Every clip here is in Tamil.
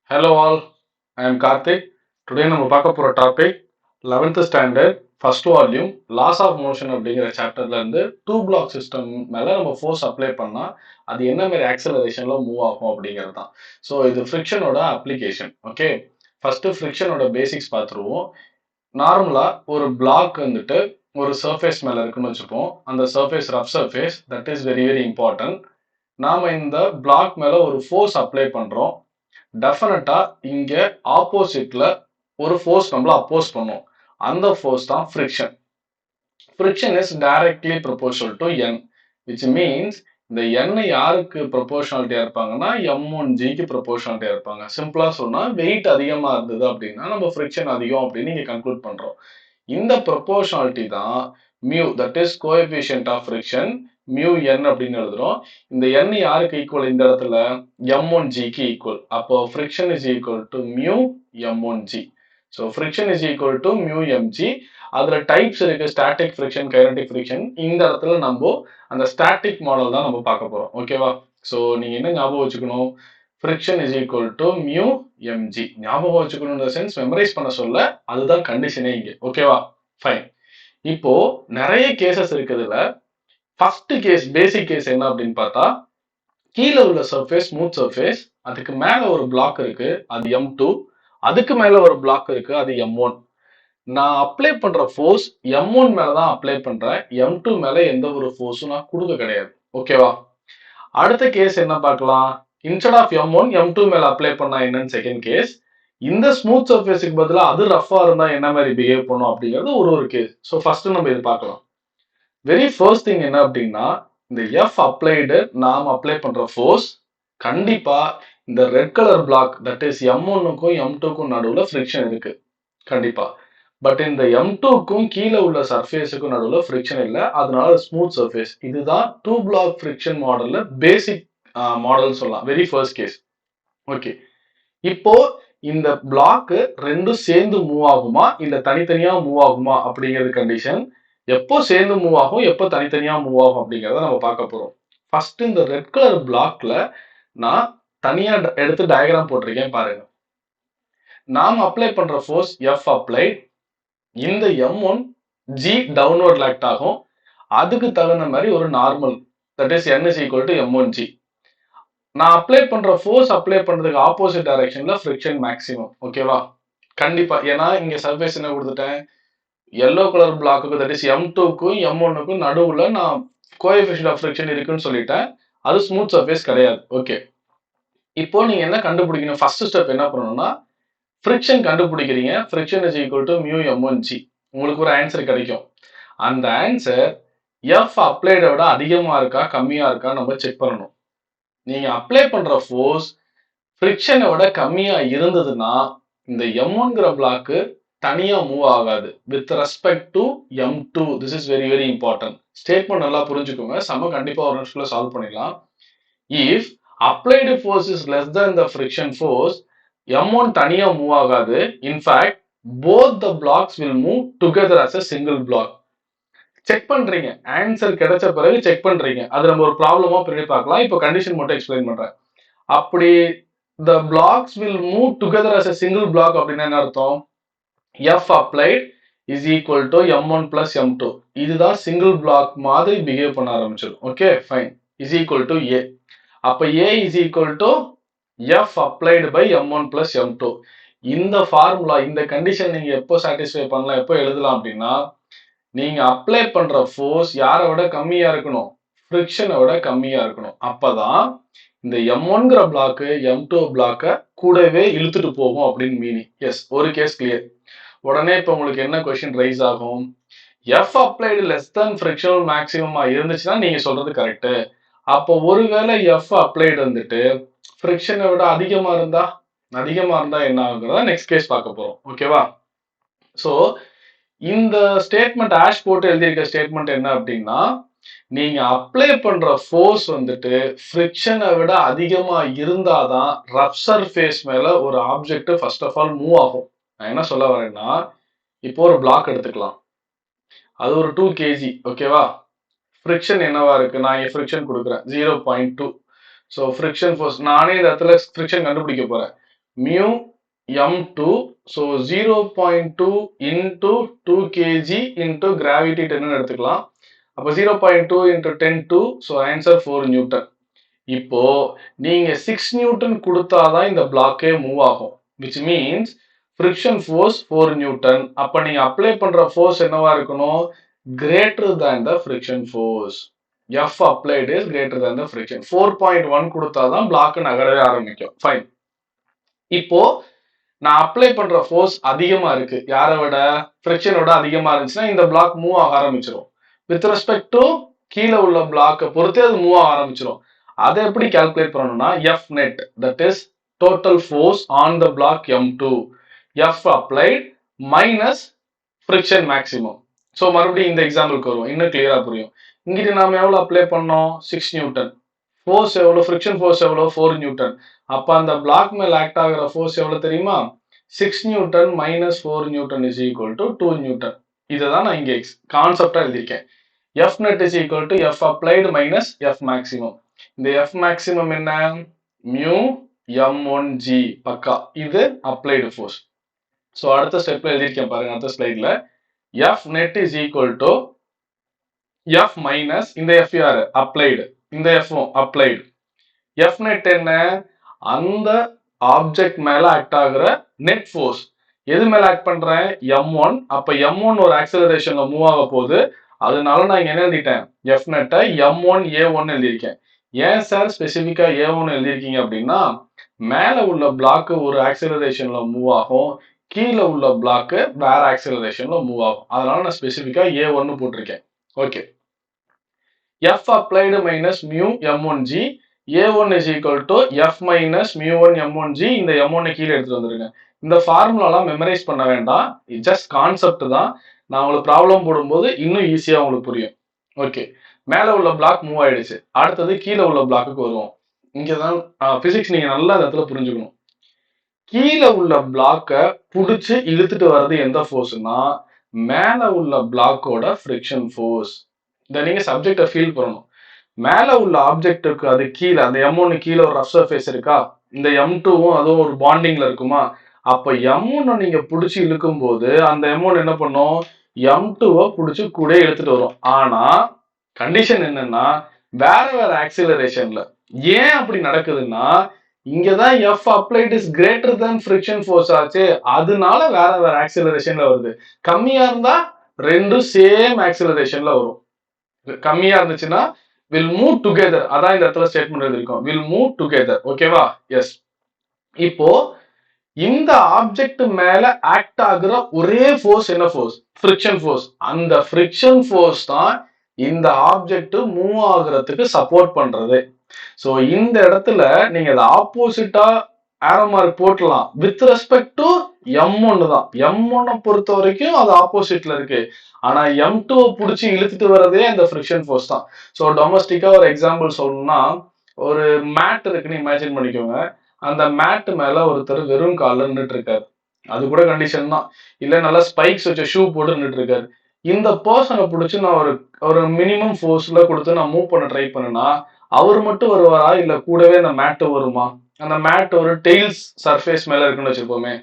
Hello all, I am Karthik. Today நம்ம பார்க்க போற topic 11th standard first volume laws of motion அப்படிங்கிற சாப்டர்ல இருந்து டூ பிளாக் சிஸ்டம் மேல நம்ம ஃபோர்ஸ் அப்ளை பண்ணா அது என்ன மாதிரி ஆக்சலரேஷன்ல மூவ் ஆகும் அப்படிங்கிறது தான். ஸோ இது ஃப்ரிக்ஷனோட அப்ளிகேஷன். ஓகே, ஃபர்ஸ்ட் ஃப்ரிக்ஷனோட பேசிக்ஸ் பார்த்துருவோம். நார்மலா ஒரு பிளாக் வந்துட்டு ஒரு சர்ஃபேஸ் மேல இருக்குன்னு வச்சுப்போம். அந்த surface rough surface, that is very very important. நாம இந்த பிளாக் மேல ஒரு ஃபோர்ஸ் அப்ளை பண்றோம். டெஃபினட்டா இங்க ஆப்போசிட்ல ஒரு ஃபோர்ஸ் நம்மள அப்போஸ் பண்ணும். அந்த ஃபோர்ஸ் தான் friction. Friction is directly proportional to n, which means இந்த n யாருக்கு ப்ரொபோர்ஷனாலிட்டியா இருப்பாங்கன்னா m1g ப்ரொபோர்ஷனாலிட்டியா இருப்பாங்க. சிம்பிளா சொன்னா வெயிட் அதிகமா இருந்தது அப்படின்னா நம்ம ஃப்ரிக்ஷன் அதிகம் அப்படின்னு இங்க கன்க்ளூட் பண்றோம். இந்த ப்ரொபோர்ஷனாலிட்டி தான் mu, that is coefficient of friction, mu n அப்படின்னு எழுதுறோம். இந்த n யாருக்கு ஈக்குவல்? இந்த இடத்துல m1g ஈக்குவல். அப்போ friction is equal to mu m1g. So friction is equal to mu mg. அதுல டைப்ஸ் இருக்கு, ஸ்டாட்டிக் ஃப்ரிக்ஷன், கைனடிக் ஃப்ரிக்ஷன். இந்த இடத்துல நம்ம அந்த ஸ்டாட்டிக் மாடல் தான் நம்ம பார்க்க போறோம். ஓகேவா? ஸோ நீங்க என்ன ஞாபகம் வச்சுக்கணும்? Friction is equal to mu mg. ஞாபகம் வச்சுக்கணும் சென்ஸ் மெமரைஸ் பண்ண சொல்ல, அதுதான் கண்டிஷனே இங்க. ஓகேவா? ஃபைன். இப்போ நிறைய கேசஸ் இருக்குதுல. ஃபர்ஸ்ட் கேஸ், பேசிக் கேஸ் என்ன அப்படின்னு பார்த்தா, கீழே உள்ள சர்ஃபேஸ் ஸ்மூத் சர்ஃபேஸ், அதுக்கு மேல ஒரு பிளாக் இருக்கு, அது m2. அதுக்கு மேல ஒரு பிளாக் இருக்கு, அது m1. நான் அப்ளை பண்ற ஃபோர்ஸ் m1 மேல தான் அப்ளை பண்றேன், m2 மேல எந்த ஒரு ஃபோர்ஸும் நான் கொடுக்க கிடையாது. ஓகேவா? அடுத்த கேஸ் என்ன பார்க்கலாம்? இன்ஸ்டெட் ஆஃப் m1 m2 மேல அப்ளை பண்ணா என்னன்னு செகண்ட் கேஸ். இந்த ஸ்மூத் சர்ஃபேஸுக்கு பதிலா அது ரஃபா இருந்தா என்ன மாதிரி பிஹேவ் பண்ணும் அப்படிங்கிறது ஒரு கேஸ். ஸோ ஃபர்ஸ்ட் நம்ம இது பார்க்கலாம். வெரி ஃபர்ஸ்ட் திங் என்ன அப்படின்னா, இந்த எஃப் அப்ளைடு நாம் அப்ளை பண்ற ஃபோர்ஸ் கண்டிப்பா இந்த red colour block, that is m1க்கும் m2க்கும் நடுவுல ஃப்ரிக்ஷன் இருக்கு கண்டிப்பா. பட் இந்த m2க்கும் கீழே உள்ள சர்ஃபேஸுக்கும் நடுவுல ஃப்ரிக்ஷன் இல்லை, அதனால ஸ்மூத் சர்ஃபேஸ். இதுதான் டூ பிளாக் ஃப்ரிக்ஷன் மாடல்ல பேசிக் மாடல் சொல்லலாம். Very first case. ஓகே, இப்போ இந்த பிளாக் ரெண்டும் சேர்ந்து மூவ் ஆகுமா இல்ல தனித்தனியா மூவ் ஆகுமா அப்படிங்கிறது கண்டிஷன். எப்போ சேர்ந்து மூவ் ஆகும், எப்போ தனித்தனியா மூவ் ஆகும் அப்படிங்கிறத நம்ம பார்க்க போறோம். ஃபர்ஸ்ட் இந்த ரெட் கலர் பிளாக்ல நான் தனியா எடுத்து டயக்ராம் போட்டிருக்கேன் பாருங்க. நாம் அப்ளை பண்ற ஃபோர்ஸ் எஃப் அப்ளை. இந்த m1 g டவுன்வர்ட் லாக்ட் ஆகும். அதுக்கு தகுந்த மாதிரி ஒரு normal, that is n is equal to m1g. நான் அப்ளை பண்ற ஃபோர்ஸ் அப்ளை பண்றதுக்கு ஆப்போசிட் டைரக்ஷன்ல ஃப்ரிக்ஷன் மேக்ஸிமம். ஓகேவா? கண்டிப்பா, ஏன்னா இங்க சர்ஃபேஸ் என்ன கொடுத்துட்டேன், yellow colour block, that is m2க்கும் m1க்கும் நடுவுல நான் கோஎஃபிஷியன்ட் ஆஃப் ஃப்ரிக்ஷன் இருக்குன்னு சொல்லிட்டேன். அது ஸ்மூத் சர்ஃபேஸ் கிடையாது. ஓகே, இப்போ நீங்க என்ன கண்டுபிடிக்கணும்? ஃபர்ஸ்ட் ஸ்டெப் என்ன பண்ணணும்னா, ஃப்ரிக்ஷன் கண்டுபிடிக்கிறீங்க. Friction is equal to mu m1g. உங்களுக்கு ஒரு ஆன்சர் கிடைக்கும். அந்த ஆன்சர் எஃப் அப்ளைடை விட அதிகமா இருக்கா கம்மியா இருக்கா நம்ம செக் பண்ணணும். நீங்க அப்ளை பண்ற ஃபோர்ஸ் ஃப்ரிக்ஷனை விட கம்மியா இருந்ததுன்னா இந்த m1ங்கிற பிளாக்கு தனியா மூவ் ஆகாது with respect to m2. This is very very important. Statement நல்லா புரிஞ்சுக்கோங்க. சம கண்டிப்பா ஒரு நிமிஷத்துல சால்வ் பண்ணிடலாம். If applied force is less than the friction force, m1 தனியா மூவ் ஆகாது. In fact both the blocks will move together as a single block. Check பண்றீங்க, ஆன்சர் கிடைச்ச பிறகு செக் பண்றீங்க. அது நம்ம ஒரு ப்ராப்ளமா பண்ணி பார்க்கலாம். இப்போ கண்டிஷன் மட்டும் எக்ஸ்பிளைன் பண்றேன். அப்படி the blocks will move together as a single block அப்படின்னா என்ன அர்த்தம்? F applied is equal to m1 plus m2. இதுதான் சிங்கிள் பிளாக் மாதிரி பிஹேவ் பண்ண ஆரம்பிச்சிடும். Okay fine. is equal to a. அப்ப a is equal to F applied by m1 plus m2. இந்த ஃபார்முலா, இந்த கண்டிஷன் நீங்க எப்போ சாட்டிஸ்ஃபை பண்ணலாம், எப்போ எழுதலாம் அப்படின்னா, நீங்க அப்ளை பண்ற ஃபோர்ஸ் யாரை விட கம்மியா இருக்கணும்? ஃப்ரிக்ஷனை விட கம்மியா இருக்கணும். அப்பதான் இந்த m1ங்கிற பிளாக்கு m2 பிளாக்கை கூடவே இழுத்துட்டு போகும் அப்படின்னு மீனிங். எஸ், ஒரு கேஸ் கிளியர். உடனே இப்போ உங்களுக்கு என்ன கொஸ்டின் ரைஸ் ஆகும்? F applied less than frictional மேக்ஸிமமா இருந்துச்சுன்னா நீங்க சொல்றது கரெக்ட். அப்போ ஒருவேளை எஃப் அப்ளைடு வந்துட்டு ஃப்ரிக்ஷனை விட அதிகமா இருந்தா என்ன ஆகுங்கிறத நெக்ஸ்ட் கேஸ் பார்க்க போறோம். ஓகேவா? ஸோ இந்த ஸ்டேட்மெண்ட் ஆஷ் போட்டு எழுதியிருக்க ஸ்டேட்மெண்ட் என்ன அப்படின்னா, நீங்க அப்ளை பண்ற ஃபோர்ஸ் வந்துட்டு ஃப்ரிக்ஷனை விட அதிகமா இருந்தாதான் ரஃப் சர்ஃபேஸ் மேல ஒரு object first of all move ஆகும். நான் என்ன சொல்ல வரேன்னா, இப்போ ஒரு பிளாக் எடுத்துக்கலாம். அது ஒரு 2 kg. ஓகேவா? ஃப்ரிக்ஷன் என்னவா இருக்கு? நான் இங்க ஃப்ரிக்ஷன் கொடுக்குறேன் 0.2. ஸோ ஃப்ரிக்ஷன் ஃபோர்ஸ், நானே இந்த இடத்துல ஃப்ரிக்ஷன் கண்டுபிடிக்க போறேன். mu m2, so 0.2 into 2 kg into gravity 10 எடுத்துக்கலாம். அப்ப 0.2 into 10 2, so answer 4 Newton. இப்போ நீங்க 6 நியூட்டன் கொடுத்தாதான் இந்த பிளாக்கே மூவ் ஆகும், which means friction force 4 Newton. அப்ப நீங்க அப்ளை பண்ற ஃபோர்ஸ் என்னவா இருக்கணும்? greater than the friction force. F applied is greater than the friction. 4.1 கொடுத்தாதான் பிளாக் நகரவே ஆரம்பிக்கும். ஃபைன். இப்போ நான் அப்ளை பண்ற ஃபோர்ஸ் அதிகமா இருக்கு, யாரை விட? ஃப்ரிக்ஷனோட அதிகமா இருந்துச்சுன்னா இந்த பிளாக் மூவ் ஆக ஆரம்பிச்சிடும். வித் ரெஸ்பெக்ட் டு கீழே உள்ள பிளாக்கை பொறுத்தே அது மூவ் ஆக ஆரம்பிச்சிடும். அதை எப்படி கால்குலேட் பண்ணணும்னா F net, that is total force on the block M2, F applied minus friction maximum. So மறுபடியும் இந்த எக்ஸாம்பிளுக்கு வருவோம், இன்னும் கிளியரா புரியும். இங்கிட்டு நாம எவ்வளவு அப்ளை பண்ணோம்? 6 நியூட்டன். ஃபோர்ஸ் எவ்வளவு? ஃப்ரிக்ஷன் ஃபோர்ஸ் எவ்வளவு? 4 நியூட்டன். அப்ப அந்த பிளாக் மேல ஆக்ட் ஆகிற ஃபோர்ஸ் எவ்வளவு தெரியுமா? 6 Newton minus 4 Newton is equal to 2 Newton. இதுதான் நான் இங்க கான்செப்டா எழுதியிருக்கேன். F net is equal to F applied minus F maximum. இந்த F maximum என்ன? mu m1g பக்கா. இது applied force. So அடுத்த ஸ்டெப்ல எழுதியிருக்கேன் பாருங்க, அடுத்த ஸ்லைட்ல. F net is equal to F minus இந்த F யாரு? applied. இந்த F applied. F net என்ன? அந்த ஆப்ஜெக்ட் மேல ஆக்ட் ஆகுற நெட் ஃபோர்ஸ். எது மேல ஆக்ட் பண்றேன்? m1. அப்ப m1 ஒரு ஆக்சலரேஷன்ல மூவ் ஆக போகுது, அதனால நான் என்ன எழுதிட்டேன்? F net m1 a1 எழுதியிருக்கேன். ஏன் சார் ஸ்பெசிபிக்கா a1 எழுதியிருக்கீங்க அப்படின்னா, மேல உள்ள பிளாக் ஒரு ஆக்சலரேஷன்ல மூவ் ஆகும், கீழே உள்ள பிளாக் வேற ஆக்சலரேஷன்ல மூவ் ஆகும், அதனால நான் ஸ்பெசிபிக்கா a1 போட்டிருக்கேன். Okay. F applied minus mu m1g, a1 is equal to F minus mu1 m1g. இந்த m1 கீழே எடுத்துட்டு வந்துருங்க. இந்த ஃபார்முலாலாம் மெமரைஸ் பண்ண வேண்டாம், ஜஸ்ட் கான்செப்ட் தான். நான் உங்களுக்கு ப்ராப்ளம் போடும்போது இன்னும் ஈஸியா உங்களுக்கு புரியும். ஓகே, மேல உள்ள பிளாக் மூவ் ஆயிடுச்சு. அடுத்தது கீழே உள்ள பிளாக்குக்கு வருவோம். இங்கதான் பிசிக்ஸ் நீங்க நல்லா இந்த இடத்துல புரிஞ்சுக்கணும். கீழே உள்ள பிளாக்க புடிச்சு இழுத்துட்டு வர்றது எந்த ஃபோர்ஸ்னா, மேல உள்ள பிளாக்கோட ஃப்ரிக்ஷன் ஃபோர்ஸ். இதை நீங்க சப்ஜெக்டை ஃபீல் பண்ணணும். மேல உள்ள ஆப்ஜெக்டுக்கு அது கீழே, அந்த m1 கீழே ஒரு ரஃப் சர்ஃபேஸ் இருக்கா, இந்த m2வும் அதுவும் ஒரு பாண்டிங்ல இருக்குமா, அப்ப m1 நீங்க புடிச்சு இழுக்கும் போது அந்த m1 என்ன பண்ணும்? m2 புடிச்சு கூட இழுத்துட்டு வரும். ஆனா கண்டிஷன் என்னன்னா, வேற வேற ஆக்சிலரேஷன்ல. ஏன் அப்படி நடக்குதுன்னா, இங்கதான் F applied is greater than friction force ஆச்சு, அதனால வேற வேற ஆக்சிலரேஷன்ல வருது. கம்மியா இருந்தா ரெண்டும் சேம் ஆக்சிலரேஷன்ல வரும். கம்மியா இருந்துச்சுன்னா will move together. அதான் இந்த இடத்துல ஸ்டேட்மெண்ட் எழுதிருக்கோம், will move together. ஓகேவா? எஸ். இப்போ இந்த ஆப்ஜெக்ட் மேல ஆக்ட் ஆகுற ஒரே ஃபோர்ஸ் என்ன ஃபோர்ஸ்? Friction force. அந்த ஃப்ரிக்ஷன் ஃபோர்ஸ் தான் இந்த ஆப்ஜெக்ட் மூவ் ஆகுறதுக்கு சப்போர்ட் பண்றது. சோ இந்த இடத்துல நீங்க அதை ஆப்போசிட்டா ஆரோ மார்க் போட்டலாம். வித் ரெஸ்பெக்ட் டு m1 தான். m1 பொறுத்த வரைக்கும் அது ஆப்போசிட்ல இருக்கு, ஆனா m2 புடிச்சு இழுத்துட்டு வரதே அந்த ஃப்ரிக்ஷன் ஃபோர்ஸ் தான். சோ டொமஸ்டிக்கா ஒரு எக்ஸாம்பிள் சொல்லணும்னா, ஒரு மேட் இருக்குன்னு இமேஜின் பண்ணிக்கோங்க. அந்த மேட் மேல ஒருத்தர் வெறும் கால்ல நின்றுட்டு இருக்காரு, அது கூட கண்டிஷன் தான். இல்ல நல்லா ஸ்பைக்ஸ் வச்ச ஷூ போட்டு நின்றுட்டு இருக்காரு. இந்த பர்சனை பிடிச்சி நான் ஒரு மினிமம் ஃபோர்ஸ்ல கொடுத்து நான் மூவ் பண்ண ட்ரை பண்ணேன்னா, அவர் மட்டும் வருவாரா, இல்ல கூடவே அந்த மேட்டு வருமா? அந்த மேட் ஒரு டெய்ல்ஸ் சர்ஃபேஸ் மேல இருக்குன்னு வச்சிருப்போமே,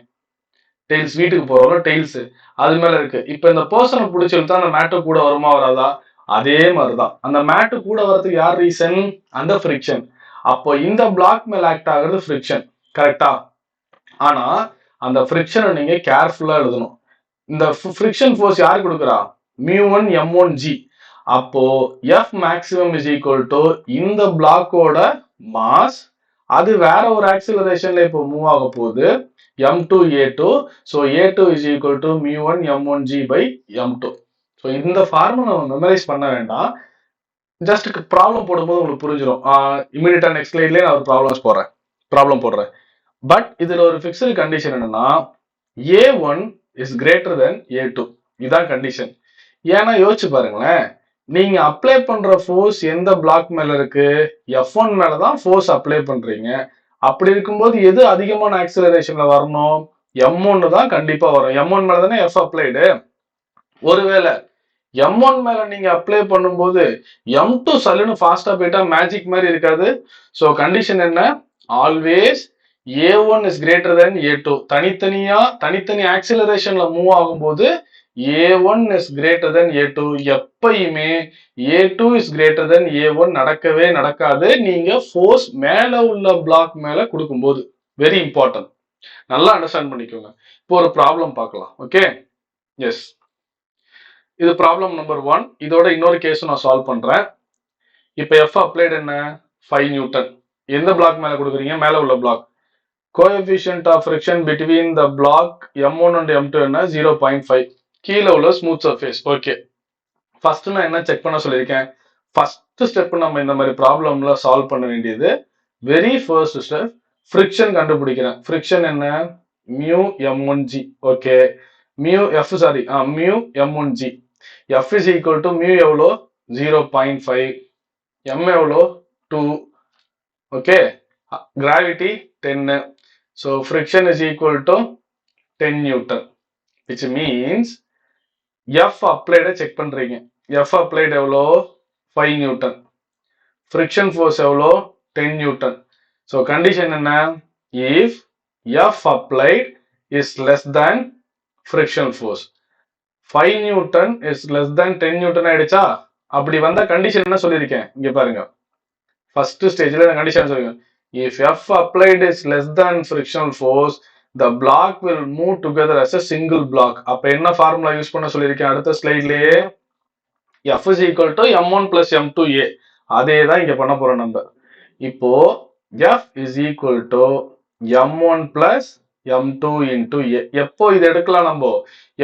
டெய்ல்ஸ் வீட்டுக்கு போறோம்ல, டெய்ல்ஸ் அது மேல இருக்கு. இப்ப இந்த பர்சனை பிடிச்சிருந்தா அந்த மேட்டு கூட வருமா, வராதா? அதே மாதிரிதான். அந்த மேட்டு கூட வரதுக்கு யார் ரீசன்? அந்த ஃப்ரிக்ஷன். அப்போ இந்த பிளாக் மேல ஆக்ட் ஆகுறது ஃப்ரிக்ஷன், கரெக்டா? ஆனா அந்த ஃப்ரிக்ஷனை நீங்க கேர்ஃபுல்லா எழுதணும். இந்த ஃப்ரிக்ஷன் ஃபோர்ஸ் யார் கொடுக்குறா? mu1 m1g. அப்போ F maximum is equal to இந்த பிளாக்கோட மாஸ், அது வேற ஒரு ஆக்சிலரேஷன்ல இப்போ மூவ் ஆக போகுது, m2 a2. so a2 is equal to mu1 m1g by m2. so இந்த ஃபார்முலா நம்ம மெமரைஸ் பண்ண வேண்டாம், ஜஸ்ட் ப்ராப்ளம் போடும்போது உங்களுக்கு புரிஞ்சிடும். இமிடியேட்டா நெக்ஸ்ட் ஸ்லைட்லயே நான் ஒரு ப்ராப்ளம் போடுறேன். பட் இதுல ஒரு ஃபிக்ஸ்டு கண்டிஷன் என்னன்னா, a1 is greater than a2. இதான் கண்டிஷன். ஏன்னா யோசிச்சு பாருங்களேன், நீங்க அப்ளை பண்ற ஃபோர்ஸ் எந்த பிளாக் மேல இருக்கு? F1 மேலதான் ஃபோர்ஸ் அப்ளை பண்றீங்க. அப்படி இருக்கும்போது எது அதிகமான ஆக்சிலரேஷன்ல வரணும்? m1 தான் கண்டிப்பா வரும். m1 மேல தானே F அப்ளைடு. ஒருவேளை m1 மேல நீங்க அப்ளை பண்ணும்போது m2 சல்லுன்னு ஃபாஸ்டா போயிட்டா மேஜிக் மாதிரி இருக்காது. சோ கண்டிஷன் என்ன? Always A1 is greater than A2. தனித்தனி ஆக்சிலரேஷன்ல மூவ் ஆகும்போது A1 is greater than A2. எப்பயுமே A2 is greater than A1 நடக்கவே நடக்காது. நீங்க ஃபோர்ஸ் மேல உள்ள பிளாக் மேல கொடுக்கும்போது. Very important. நல்லா அண்டர்ஸ்டாண்ட் பண்ணிக்கோங்க. இப்போ ஒரு ப்ராப்ளம் பார்க்கலாம். ஓகே, எஸ், இது ப்ராப்ளம் நம்பர் 1. இதோட இன்னொரு கேஸ் நான் சால்வ் பண்றேன். இப்போ F அப்ளைட் என்ன? 5 நியூட்டன். எந்த பிளாக் மேல கொடுக்குறீங்க? மேல உள்ள block. Coefficient of friction between the block M1 and M2 என்ன? 0.5. கீழே உள்ள ஸ்மூத் சர்ஃபேஸ். ஓகே, ஃபர்ஸ்ட் நான் என்ன செக் பண்ண சொல்லியிருக்கேன்? ஃபர்ஸ்ட் ஸ்டெப் நம்ம இந்த மாதிரி ப்ராப்ளம்ல சால்வ் பண்ண வேண்டியது, வெரி ஃபர்ஸ்ட் ஸ்டெப் ஃபிரிக்ஷன் கண்டுபிடிக்கிறேன். ஃபிரிக்ஷன் என்ன? Mu M1G. Okay, mu M1G. F is equal to mu எவ்வளோ? 0.5. M எவ்வளோ? 2. Okay, gravity 10. So friction is equal to 10 Newton, which means F applied check பண்றீங்க. F applied எவ்வளோ? 5 Newton. Friction force எவ்வளோ? 10 Newton. So condition என்ன? If F applied is less than friction force, 5 Newton is less than 10 Newton ஆயிடுச்சா? அப்படி வந்த கண்டிஷன் என்ன சொல்லியிருக்கேன்? இங்க பாருங்க, ஃபர்ஸ்ட் ஸ்டேஜ்ல நான் கண்டிஷன் சொல்லுங்க. If F applied is less than frictional force, the block will move together as a single block. அப்ப என்ன ஃபார்முலா யூஸ் பண்ண சொல்லியிருக்கேன்? அடுத்த ஸ்லைட்லயே F is equal to M1 plus M2A. அதே தான் இங்க பண்ண போறோம் நம்ம. இப்போ F is equal to M1 plus M2 into A. எப்போ இது எடுக்கலாம்? நம்ம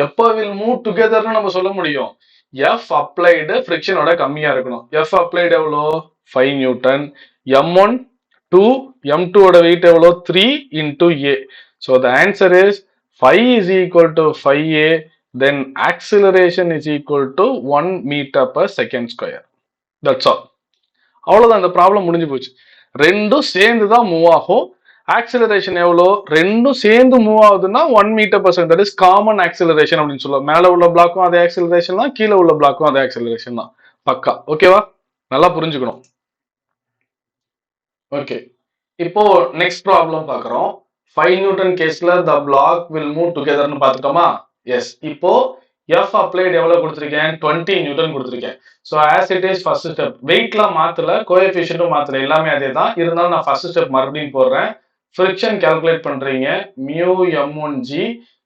எப்போ will move together நம்ம சொல்ல முடியும்? F applied frictionோட கம்மியா இருக்கணும். F applied எவ்வளோ? 5 Newton. M1 2, M2 ஓட weight எவ்வளோ? 3 into A. So the answer is 5 is equal to 5A. Then acceleration is equal to 1 meter per second square. That's all. அவ்வளவுதான், இந்த ப்ராப்ளம் முடிஞ்சு போச்சு. ரெண்டும் சேர்ந்து தான் மூவ் ஆகும். ஆக்சிலரேஷன் எவ்வளோ? ரெண்டும் சேர்ந்து மூவ் ஆகுதுன்னா 1 metre per second. That is common acceleration அப்படின்னு சொல்லுவோம். மேல உள்ள பிளாக்கும் அதே ஆக்சிலரேஷன் தான், கீழே உள்ள பிளாக்கும் அதே ஆக்சிலரேஷன் தான். பக்கா ஓகேவா? நல்லா புரிஞ்சுக்கணும். ஓகே, இப்போ நெக்ஸ்ட் ப்ராப்ளம் பார்க்குறோம். 5 நியூட்டன் கேஸ்ல த பிளாக் வில் மூவ் டுகெதர்னு பார்த்துட்டோமா? எஸ். இப்போ F அப்ளைட் எவ்வளவு கொடுத்துருக்கேன்? 20 நியூட்டன் கொடுத்துருக்கேன். So as it is first step. வெயிட்லாம் மாத்தல, கோஎஃபிஷியன்ட்டும் மாத்தல, எல்லாமே அதே தான். இருந்தாலும் நான் ஃபர்ஸ்ட் ஸ்டெப் மறுபடியும் போடுறேன். ஃபிரிக்ஷன் கால்குலேட் பண்றீங்க. மியூ M1G,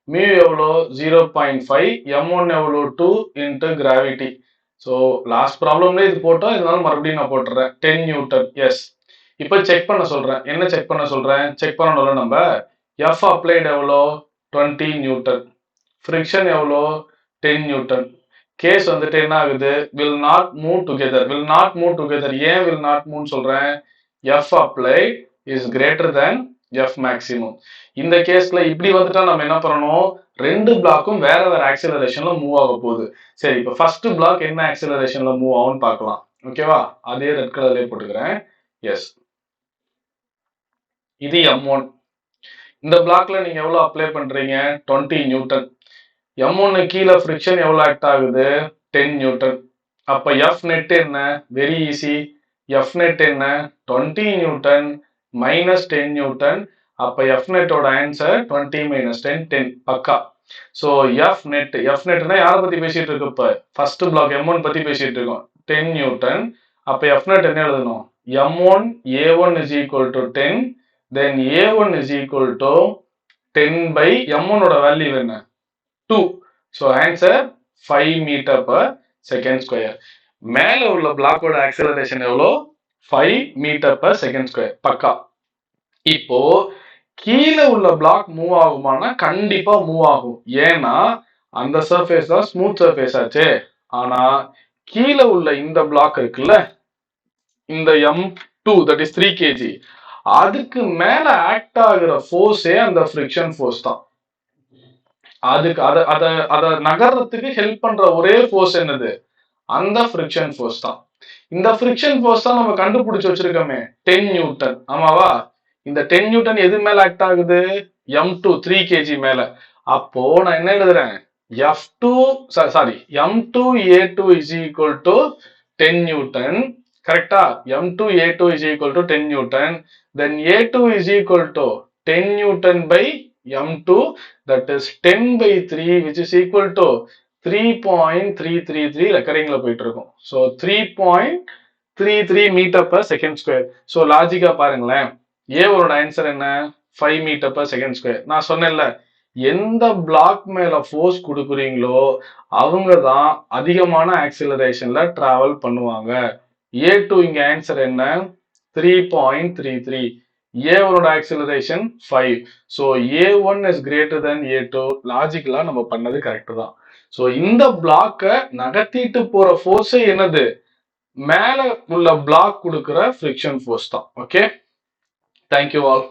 மியூ எவ்வளோ? 0.5, M1 எவ்வளோ? 2 இன்ட்டு கிராவிட்டி. ஸோ லாஸ்ட் ப்ராப்ளம்ல இது போட்டோம், இதனால மறுபடியும் நான் போட்டுறேன் 10 நியூட்டன். எஸ். இப்போ செக் பண்ண சொல்றேன். என்ன செக் பண்ண சொல்றேன்? செக் பண்ணணும்ல நம்ம. F அப்ளைட் எவ்வளோ? 20 நியூட்டன். ஃபிரிக்ஷன் எவ்வளோ? 10 நியூட்டன். கேஸ் வந்துட்டு என்ன ஆகுது? will not move together. will not move together. ஏன் will not move சொல்றேன்? F applied is greater than F maximum. இந்த கேஸ்ல இப்படி வந்துட்டா நம்ம என்ன பண்ணணும்? ரெண்டு பிளாக்கும் வேற வேற ஆக்சிலரேஷன்ல மூவ் ஆக போகுது. சரி, இப்போ ஃபர்ஸ்ட் பிளாக் என்ன ஆக்சிலரேஷன்ல மூவ் ஆகும்னு பார்க்கலாம். ஓகேவா? அதே ரெட் கலர்லயே போட்டுக்கிறேன். எஸ், இது M1. இந்த பிளாக்ல நீங்க எவ்வளவு அப்ளை பண்றீங்க? 20 நியூட்டன். M1 கீழே ஃபிரிக்ஷன் எவ்வளவு ஆக்ட் ஆகுது? 10 நியூட்டன். அப்ப F நெட் என்ன? Very easy. F நெட் என்ன? 20 நியூட்டன் மைனஸ் 10 நியூட்டன். அப்ப F நெட்டோட ஆன்சர் 20 மைனஸ் 10, 10. பக்கா. சோ F நெட்னா யாரை பத்தி பேசிட்டு இருக்கோம்? இப்ப ஃபர்ஸ்ட் பிளாக் M1 பத்தி பேசிட்டு இருக்கோம். 10 நியூட்டன். அப்ப F நெட் என்ன எழுதணும்? M1 A1 is equal to 10. Then A1 is equal to 10 by M1 ஓட வேல்யூ என்ன? 2. So answer 5 meter per second square. மேல உள்ள பிளாக்கோட ஆக்சிலரேஷன் எவ்வளோ? 5 meter per second square. பக்கா. இப்போ கீழே உள்ள பிளாக் மூவ் ஆகுமானா? கண்டிப்பா மூவ் ஆகும். ஏன்னா அந்த சர்ஃபேஸ் தான் ஸ்மூத் சர்ஃபேஸ் ஆச்சே. ஆனா கீழே உள்ள இந்த பிளாக் இருக்குல்ல, இந்த M2 that is 3 kg, அதுக்கு மேல ஆக்ட் ஆகுற ஃபோர்ஸே அந்த ஃபிரிக்ஷன் ஃபோர்ஸ் தான். அதுக்கு அத நகர்றதுக்கு ஹெல்ப் பண்ற ஒரே ஃபோர்ஸ் என்னது? அந்த ஃபிரிக்ஷன் ஃபோர்ஸ் தான். இந்த ஃபிரிக்ஷன் ஃபோர்ஸ் தான் நம்ம கண்டுபிடிச்சு வச்சிருக்கோமே, 10 நியூட்டன். ஆமாவா? இந்த 10 நியூட்டன் எது மேல ஆக்ட் ஆகுது? M2 3 kg மேல. அப்போ நான் என்ன எழுதுறேன்? M2A2 is equal to 10 Newton. கரெக்டா? M2A2 is equal to 10 Newton. Then A2 is equal to 10 Newton by m2, that is 10 by 3, which is equal to 3.333 ரெக்கரிங்ல போயிட்டு இருக்கும். So 3.33 metre per second square. So லாஜிக்கா பாருங்களேன், ஏவோட ஆன்சர் என்ன? 5 மீட்டர் per செகண்ட் ஸ்கொயர். நான் சொன்னேன்ல, எந்த பிளாக் மேல ஃபோர்ஸ் கொடுக்குறீங்களோ அவங்க தான் அதிகமான ஆக்சிலரேஷன்ல டிராவல் பண்ணுவாங்க. A2 இங்க ஆன்சர் என்ன? 3.33. A1 acceleration 5. So A1 is greater than A2. லாஜிக்கலா நம்ம பண்ணது கரெக்ட் தான். ஸோ இந்த பிளாக்க நகர்த்திட்டு போற ஃபோர்ஸ் என்னது? மேல உள்ள பிளாக் கொடுக்கிற ஃப்ரிக்ஷன் ஃபோர்ஸ் தான். Okay, thank you all.